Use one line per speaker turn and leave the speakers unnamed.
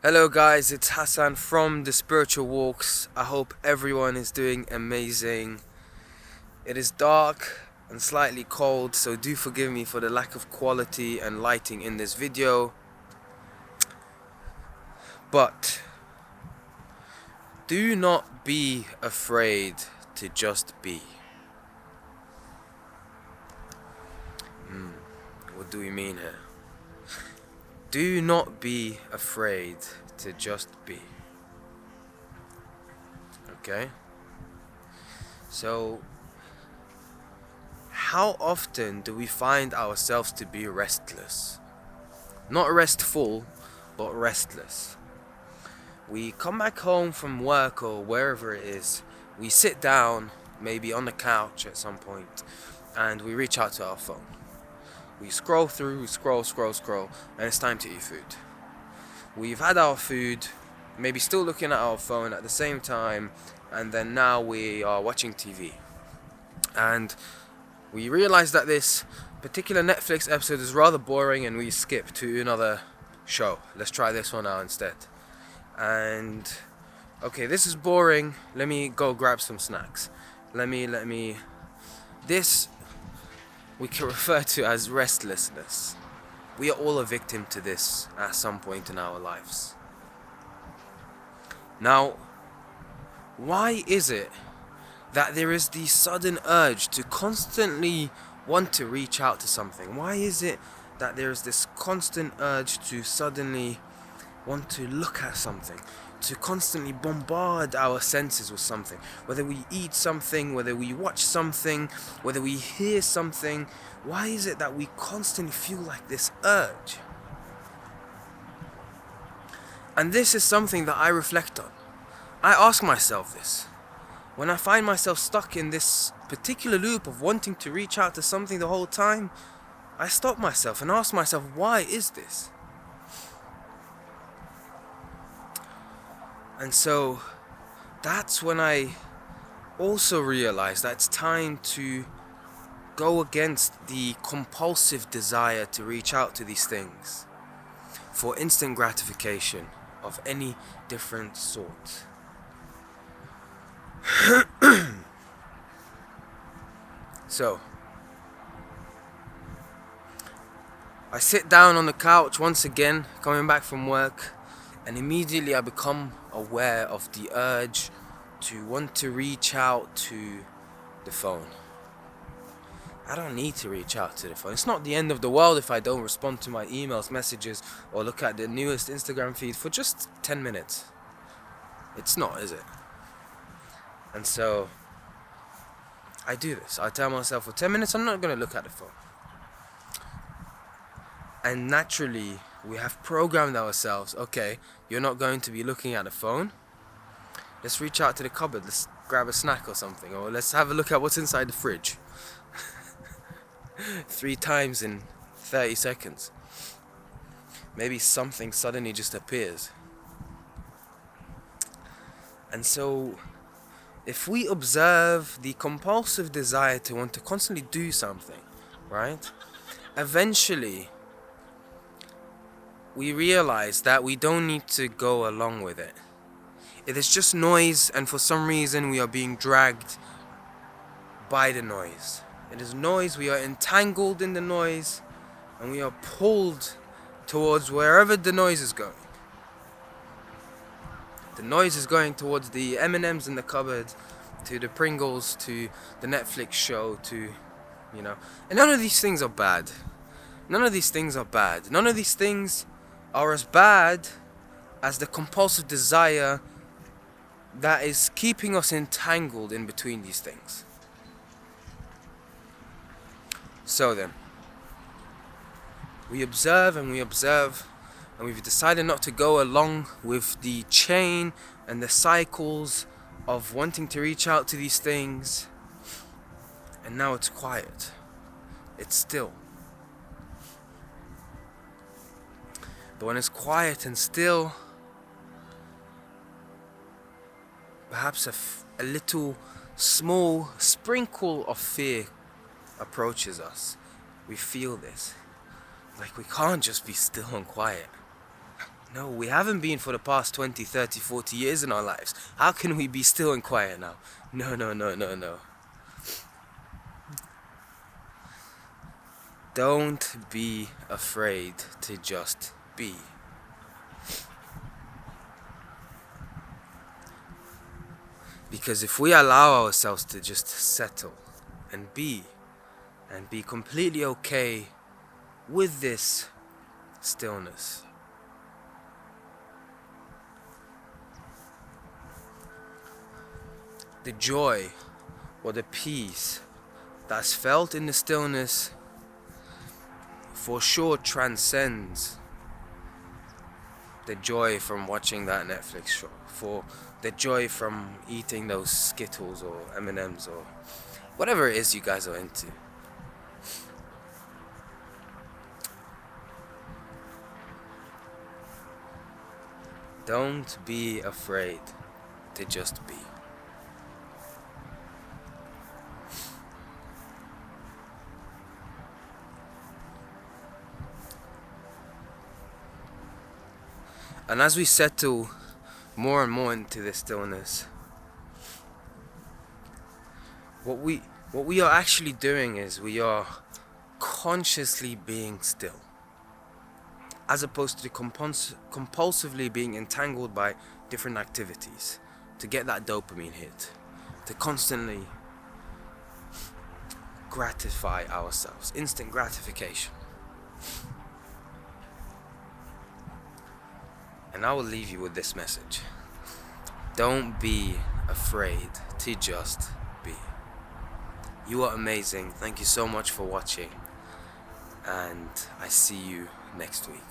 Hello guys, it's Hassan from the Spiritual Walks. I hope everyone is doing amazing. It is dark and slightly cold, so do forgive me for the lack of quality and lighting in this video. But do not be afraid to just be. What do we mean here? Do not be afraid to just be. Okay? So, how often do we find ourselves to be restless? Not restful, but restless. We come back home from work or wherever it is, we sit down, maybe on the couch at some point, and we reach out to our phone. We scroll through, scroll, and it's time to eat food. We've had our food, maybe still looking at our phone at the same time, and then now we are watching TV. And we realize that this particular Netflix episode is rather boring and we skip to another show. Let's try this one out instead. And okay, this is boring. Let me go grab some snacks. This we can refer to as restlessness. We are all a victim to this at some point in our lives. Now, why is it that there is the sudden urge to constantly want to reach out to something? Why is it that there is this constant urge to suddenly want to look at something, to constantly bombard our senses with something? Whether we eat something, whether we watch something, whether we hear something, why is it that we constantly feel like this urge? And this is something that I reflect on. I ask myself this. When I find myself stuck in this particular loop of wanting to reach out to something the whole time, I stop myself and ask myself, why is this? And so that's when I also realized that it's time to go against the compulsive desire to reach out to these things for instant gratification of any different sort. So, I sit down on the couch once again, coming back from work, and immediately I become aware of the urge to want to reach out to the phone. I don't need to reach out to the phone. It's not the end of the world if I don't respond to my emails, messages, or look at the newest Instagram feed for just 10 minutes. It's not, is it? And so I do this. I tell myself for 10 minutes I'm not going to look at the phone. And naturally, we have programmed ourselves, okay, you're not going to be looking at the phone. Let's reach out to the cupboard. Let's grab a snack or something. Or let's have a look at what's inside the fridge. 3 times in 30 seconds. Maybe something suddenly just appears. And so, if we observe the compulsive desire to want to constantly do something, right? Eventually, we realize that we don't need to go along with it. It is just noise, and for some reason we are being dragged by the noise. It is noise, we are entangled in the noise, and we are pulled towards wherever the noise is going. The noise is going towards the M&Ms in the cupboard, to the Pringles, to the Netflix show, to, and none of these things are bad. None of these things are bad. None of these things are as bad as the compulsive desire that is keeping us entangled in between these things. So then, we observe and we've decided not to go along with the chain and the cycles of wanting to reach out to these things. And now it's quiet. It's still. But when it's quiet and still, perhaps a little small sprinkle of fear approaches us. We feel this. Like we can't just be still and quiet. No, we haven't been for the past 20, 30, 40 years in our lives. How can we be still and quiet now? No, no, no, no, no. Don't be afraid to just be. Because if we allow ourselves to just settle and be completely okay with this stillness, the joy or the peace that's felt in the stillness for sure transcends the joy from watching that Netflix show, for the joy from eating those Skittles or M&Ms or whatever it is you guys are into. Don't be afraid to just be. And as we settle more and more into this stillness, what we are actually doing is we are consciously being still, as opposed to compulsively being entangled by different activities to get that dopamine hit, to constantly gratify ourselves, instant gratification. And I will leave you with this message. Don't be afraid to just be. You are amazing. Thank you so much for watching. And I see you next week.